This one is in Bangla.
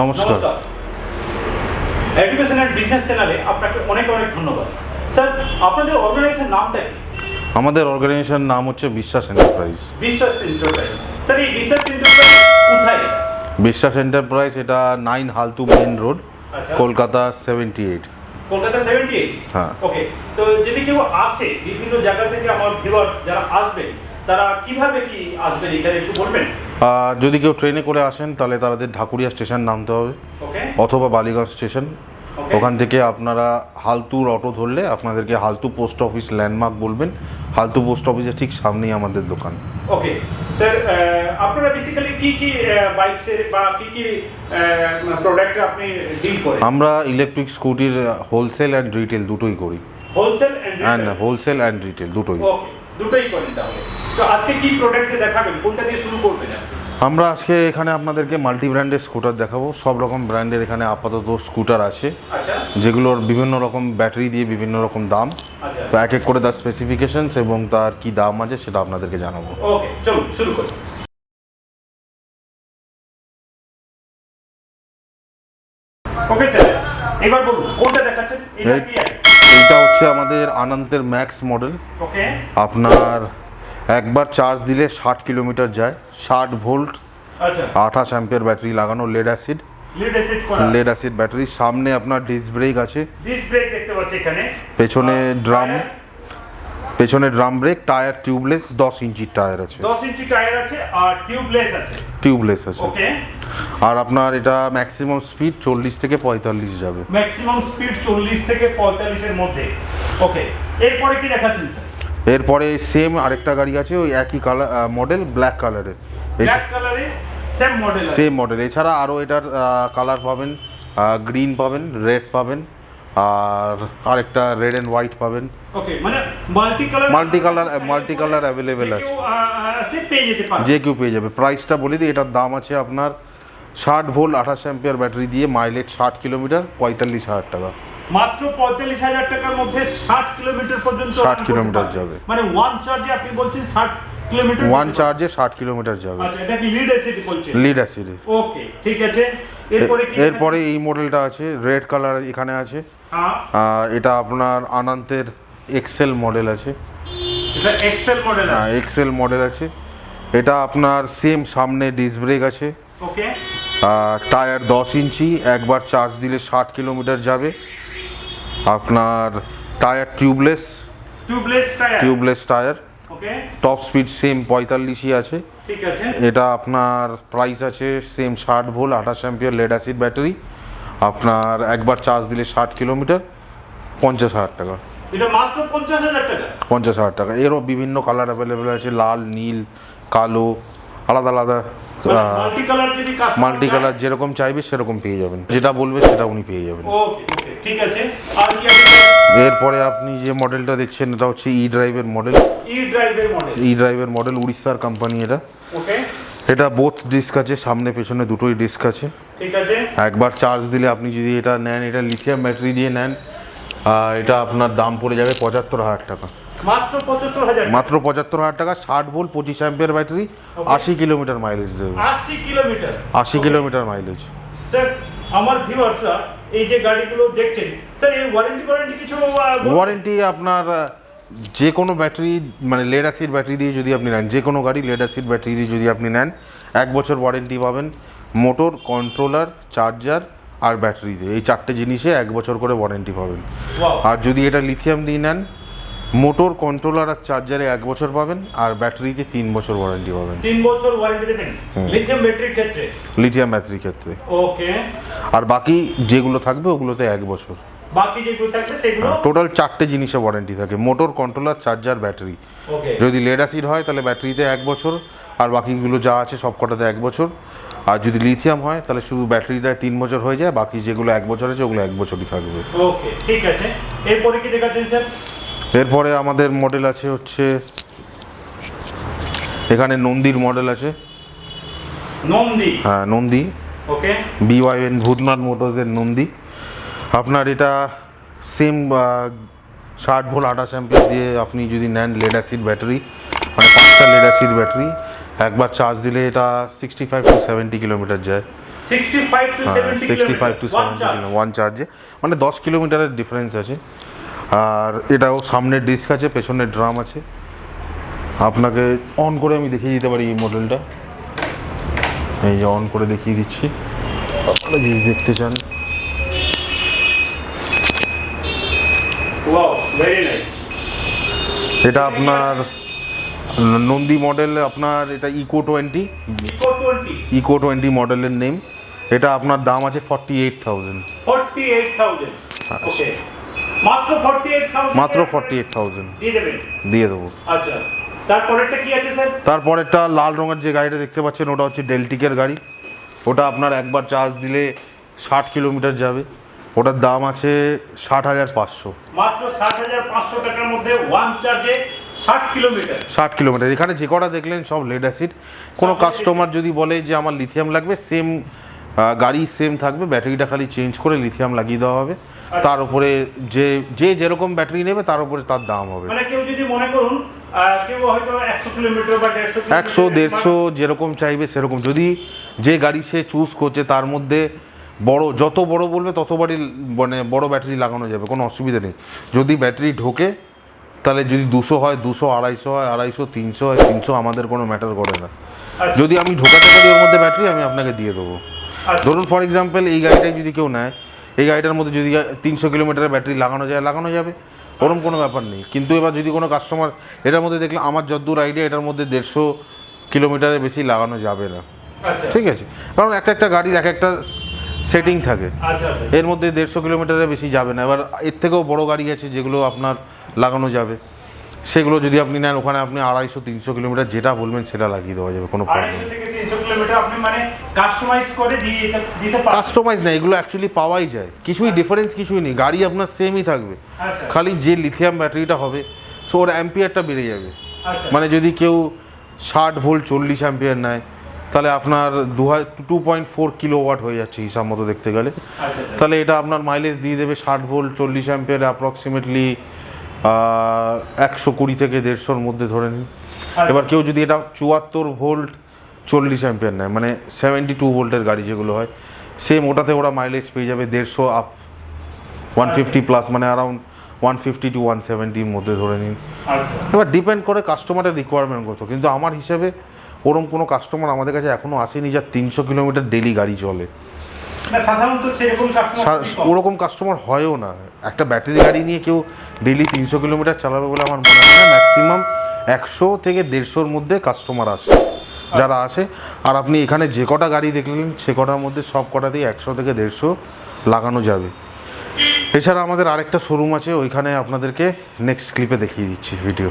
নমস্কার। এডুকেশন এন্ড বিজনেস চ্যানেলে আপনাকে অনেক অনেক ধন্যবাদ। স্যার, আপনাদের অর্গানাইজেশনের নামটা কি? আমাদের অর্গানাইজেশন নাম হচ্ছে বিশ্বাস এন্টারপ্রাইজ। বিশ্বাস এন্টারপ্রাইজ। স্যার, এই বিশ্বাস এন্টারপ্রাইজ কোথায়? বিশ্বাস এন্টারপ্রাইজ এটা 9 হালতু মেইন রোড, কলকাতা 78। কলকাতা 78? হ্যাঁ। ওকে। তো যদি কেউ আসে বিভিন্ন জায়গা থেকে, আমার ভিউয়ার্স যারা আসবে তারা কিভাবে কি আসবেন এখানে একটু বলবেন? যদি কেউ ট্রেনে করে আসেন তাহলে তাদের ঢাকুরিয়া স্টেশন নামতে হবে, ওকে, অথবা বালিগঞ্জ স্টেশন। ওখান থেকে আপনারা হালতুর অটো ধরলে আপনাদেরকে হালতু পোস্ট অফিস ল্যান্ডমার্ক বলবেন। হালতু পোস্ট অফিসের ঠিক সামনেই আমাদের দোকান। ওকে স্যার, আপনারা বেসিক্যালি কি কি বাইকসের বা কি কি প্রোডাক্ট আপনি ডিল করেন? আমরা ইলেকট্রিক স্কুটির হোলসেল অ্যান্ড রিটেল দুটোই করি। হোলসেল অ্যান্ড রিটেল দুটোই। ওকে, দুটোই করেন তাহলে। তো আজকে কি প্রোডাক্ট দেখাবেন, কোনটা দিয়ে শুরু করবেন? আমরা আজকে এখানে আপনাদেরকে মাল্টি ব্র্যান্ডের স্কুটার দেখাবো। সব রকম ব্র্যান্ডের এখানে আপাতত স্কুটার আছে, আচ্ছা, যেগুলোর বিভিন্ন রকম ব্যাটারি দিয়ে বিভিন্ন রকম দাম। আচ্ছা, তো এক এক করে তার স্পেসিফিকেশনস এবং তার কি দাম আছে সেটা আপনাদেরকে জানাবো। ওকে, চলুন শুরু করি। ওকে স্যার, এবার বলুন কোনটা দেখাচ্ছেন? এইটা হচ্ছে আমাদের আনন্দের ম্যাক্স মডেল। ওকে, আপনার একবার চার্জ দিলে 60 কিলোমিটার যায়। 60 ভোল্ট, আচ্ছা, 28 অ্যাম্পিয়ার ব্যাটারি লাগানো, লেড অ্যাসিড ব্যাটারি। সামনে আপনার ডিস্ক ব্রেক আছে, ডিস্ক ব্রেক দেখতে পাচ্ছি এখানে। পেছনে ড্রাম ব্রেক, টায়ার টিউবলেস, 10 ইঞ্চির টায়ার আছে। 10 ইঞ্চি টায়ার আছে আর টিউবলেস আছে। ওকে। আর আপনার এটা ম্যাক্সিমাম স্পিড 40 থেকে 45 যাবে। ম্যাক্সিমাম স্পিড 40 থেকে 45 এর মধ্যে। ওকে, এরপরে কি দেখাচ্ছেন স্যার? এরপরে সেম আরেকটা গাড়ি আছে, ওই একই কালার মডেল, ব্ল্যাক কালারের। Same model. এছাড়া আরও এটার কালার পাবেন, গ্রিন পাবেন, রেড পাবেন, আর আরেকটা রেড অ্যান্ড হোয়াইট পাবেন। ওকে, মানে মাল্টি কালার অ্যাভেলেবেল আছে, যে কেউ পেয়ে যাবে। প্রাইসটা বলে দিই, এটার দাম আছে আপনার 60 ভোল্ট 28 অ্যাম্পিয়ার ব্যাটারি দিয়ে, মাইলেজ 60 কিলোমিটার, 45,000 টাকা। মাত্র 45,000 টাকার মধ্যে 60 কিলোমিটার পর্যন্ত 60 কিলোমিটার যাবে। মানে ওয়ান চার্জে আপনি বলছেন 60 কিলোমিটার? ওয়ান চার্জে 60 কিলোমিটার যাবে। আচ্ছা, এটা কি লিড অ্যাসিড বলছেন? Lead acid. ওকে, ঠিক আছে। এরপরে এই মডেলটা আছে, রেড কালার এখানে আছে। এটা আপনার আনন্দের এক্সেল মডেল আছে। এটা এক্সেল মডেল আছে? হ্যাঁ, এক্সেল মডেল আছে। এটা আপনার সেম সামনে ডিস্ক ব্রেক আছে। ওকে। টায়ার 10 ইঞ্চি, একবার চার্জ দিলে 60 কিলোমিটার যাবে। আপনার tyre tubeless tyre. Okay. Top speed same 45ই আছে। ঠিক আছে। এটা আপনার প্রাইস আছে same 60 volt 28 ampere lead acid battery. আপনার একবার চার্জ দিলে 60 কিলোমিটার, 50,000 টাকা। এটা মাত্র 50,000 টাকা? 50,000 টাকা। এরও বিভিন্ন কালার অ্যাভেলেবেল আছে, লাল, নীল, কালো, আলাদা আলাদা। মাল্টি কালার যেরকম চাইবে সেরকম পেয়ে যাবেন, যেটা বলবে সেটা উনি পেয়ে যাবেন। ওকে, ঠিক আছে। আর কি আছে? এরপরে আপনি যে মডেলটা দেখছেন এটা হচ্ছে ই ড্রাইভের মডেল, উড়িষ্যার কোম্পানি এটা। ওকে। এটা বোথ ডিস্ক আছে, সামনে পেছনে দুটোই ডিস্ক আছে। ঠিক আছে। একবার চার্জ দিলে আপনি যদি এটা নেন, এটা লিথিয়াম ব্যাটারি দিয়ে নেন, এটা আপনার দাম পড়ে যাবে 75,000 টাকা। মাত্র 75,000? মাত্র 75,000 টাকা। 60 volt 25 ampere battery, 80 kilometre mileage দেবে। 80 কিলোমিটার মাইলেজ। স্যার, আমার ভিউয়ার্সরা এই যে গাড়িগুলো দেখছেন, স্যার এই ওয়ারেন্টি কিছু? ওয়ারেন্টি আপনার যে কোনো ব্যাটারি, মানে লেড অ্যাসিড ব্যাটারি দিয়ে যদি আপনি নেন, যে কোনো গাড়ি লেড অ্যাসিড ব্যাটারি দিয়ে যদি আপনি নেন, 1 বছর ওয়ারেন্টি পাবেন। মোটর, কন্ট্রোলার, চার্জার আর ব্যাটারিতে, এই 4টে জিনিসে 1 বছর করে ওয়ারেন্টি পাবেন। আর যদি এটা লিথিয়াম দিয়ে নেন, মোটর, কন্ট্রোলার আর চার্জারে 1 বছর পাবেন, আর ব্যাটারিতে 3 বছর ওয়ারেন্টি পাবেন। 3 বছর ওয়ারেন্টি দেবেন লিথিয়াম ব্যাটারির ক্ষেত্রে? লিথিয়াম ব্যাটারির ক্ষেত্রে। ওকে। আর বাকি যেগুলো থাকবে ওগুলোতে 1 বছর। বাকি যেগুলো থাকবে সেগুলো? টোটাল 4টে জিনিসে ওয়ারেন্টি থাকে, মোটর, কন্ট্রোলার, চার্জার, ব্যাটারি। ওকে। যদি লেড অ্যাসিড হয় তাহলে ব্যাটারিতে 1 বছর, আর বাকিগুলো যা আছে সব কটাতে 1 বছর। আর যদি লিথিয়াম হয় তাহলে শুধু ব্যাটারিতে 3 বছর হয়ে যায়, বাকি যেগুলো 1 বছর আছে ওগুলো 1 বছরই থাকবে। ওকে, ঠিক আছে। এরপরে কি দেখাচ্ছেন স্যার? এরপরে আমাদের মডেল আছে হচ্ছে এখানে নন্দীর মডেল আছে। হ্যাঁ, নন্দী। ওকে। BYN ভূতনাথ মোটরসের নন্দী। আপনার এটা সেম 60 ভোল্ট 28 অ্যাম্পিয়ার দিয়ে আপনি যদি নেন, লেড অ্যাসিড ব্যাটারি, মানে 5টা লেড অ্যাসিড ব্যাটারি, একবার চার্জ দিলে এটা 65 to 70 কিলোমিটার যায়। 65 to 70 65 টু কিলোমিটার 70 ওয়ান চার্জে, মানে 10 কিলোমিটারের ডিফারেন্স আছে। আর এটাও সামনে ডিস্ক আছে, পেছনে ড্রাম আছে। আপনাকে অন করে আমি দেখিয়ে দিতে পারি এই মডেলটা, এই যে অন করে দেখিয়ে দিচ্ছি আপনারা যদি দেখতে চান। Wow, very nice. এটা আপনার নন্দী মডেল, আপনার এটা ইকো 20 ইকো 20 মডেলের নেম। এটা আপনার দাম আছে 48,000। 48,000, ওকে, মাত্র 48,000, মাত্র 48,000 দিয়ে দেবেন? দিয়ে দেবো। আচ্ছা, তারপরেরটা কি আছে স্যার? তারপরেরটা লাল রঙের যে গাড়িটা দেখতে পাচ্ছেন ওটা হচ্ছে ডেলটিকের গাড়ি। ওটা আপনার একবার চার্জ দিলে 60 কিলোমিটার যাবে। ওটার দাম আছে 60,500। মাত্র 60,500 টাকার মধ্যে ওয়ান চার্জে 60 কিলোমিটার। 60 কিলোমিটার। এখানে যে কটা দেখলেন সব লেড অ্যাসিড। কোনো কাস্টমার যদি বলে যে আমার লিথিয়াম লাগবে, সেম গাড়ি সেম থাকবে, ব্যাটারিটা খালি চেঞ্জ করে লিথিয়াম লাগিয়ে দেওয়া হবে। তার উপরে যে যেরকম ব্যাটারি নেবে তার উপরে তার দাম হবে। মানে কেউ যদি মনে করুন কেউ হয়তো 100 কিলোমিটার বা 150 100 150 যেরকম চাইবে সেরকম, যদি যে গাড়ি সে চুজ করছে তার মধ্যে বড়, যত বড় বলবে তত বাড়ি মানে বড় ব্যাটারি লাগানো যাবে, কোনো অসুবিধা নেই। যদি ব্যাটারি ঢোকে তাহলে যদি 200 হয় 200, 250 হয় 250, 300 হয় 300, আমাদের কোনো ম্যাটার করে না। যদি আমি ঢোকাতে পারি ওর মধ্যে ব্যাটারি, আমি আপনাকে দিয়ে দেবো। ধরুন ফর এক্সাম্পল এই গাড়িটাই যদি কেউ নেয়, এই গাড়িটার মধ্যে যদি 300 কিলোমিটারের ব্যাটারি লাগানো যায়, লাগানো যাবে, ওরকম কোনো ব্যাপার নেই। কিন্তু এবার যদি কোনো কাস্টমার এটার মধ্যে দেখলে আমার যতদূর আইডিয়া এটার মধ্যে 150 কিলোমিটারের বেশি লাগানো যাবে না। ঠিক আছে, কারণ একটা গাড়ির একটা সেটিং থাকে, এর মধ্যে 150 কিলোমিটারের বেশি যাবে না। এবার এর থেকেও বড় গাড়ি আছে যেগুলো আপনার লাগানো যাবে, সেগুলো যদি আপনি নেন ওখানে আপনি 250-300 কিলোমিটার যেটা বলবেন সেটা লাগিয়ে দেওয়া যাবে, কোনো প্রবলেম নেই। 250 থেকে 300 কিলোমিটার আপনি মানে কাস্টমাইজ করে দিতে পারেন। কাস্টমাইজ না, এগুলো অ্যাকচুয়ালি পাওয়াই যায়, কিছুই ডিফারেন্স কিছুই নেই, গাড়ি আপনার সেমই থাকবে। খালি যে লিথিয়াম ব্যাটারিটা হবে সো ওর অ্যাম্পিয়ারটা বেড়ে যাবে। মানে যদি কেউ 60 ভোল্ট 40 অ্যাম্পিয়ার নেয় তাহলে আপনার 2.4 কিলোওয়াট হয়ে যাচ্ছে হিসাব মতো দেখতে গেলে। তাহলে এটা আপনার মাইলেজ দিয়ে দেবে 60 ভোল্ট 40 অ্যাম্পিয়ারে অ্যাপ্রক্সিমেটলি 120 থেকে 150-র মধ্যে ধরে নিন। এবার কেউ যদি এটা 74 ভোল্ট 40 অ্যাম্পিয়ার নেয়, মানে 72 ভোল্টের গাড়ি যেগুলো হয়, সেম ওটাতে ওরা মাইলেজ পেয়ে যাবে 150 আপ, 150 প্লাস, মানে অ্যারাউন্ড 150 to 170-র মধ্যে ধরে নিন। এবার ডিপেন্ড করে কাস্টমারের রিকোয়ারমেন্ট কত, কিন্তু আমার হিসাবে ওরকম কোনো কাস্টমার আমাদের কাছে এখনও আসেনি যার 300 কিলোমিটার ডেলি গাড়ি চলে। ওরকম কাস্টমার হয়ও না। একটা ব্যাটারি গাড়ি নিয়ে কেউ ডেলি 300 কিলোমিটার চালাবে বলে আমার মনে হয় না। ম্যাক্সিমাম 100 থেকে 150-র মধ্যে কাস্টমার আসে, যারা আসে। আর আপনি এখানে যে কটা গাড়ি দেখলেন সে কটার মধ্যে সব কটাতেই 100 থেকে 150 লাগানো যাবে। এছাড়া আমাদের আরেকটা শোরুম আছে, ওইখানে আপনাদেরকে নেক্সট ক্লিপে দেখিয়ে দিচ্ছি ভিডিও।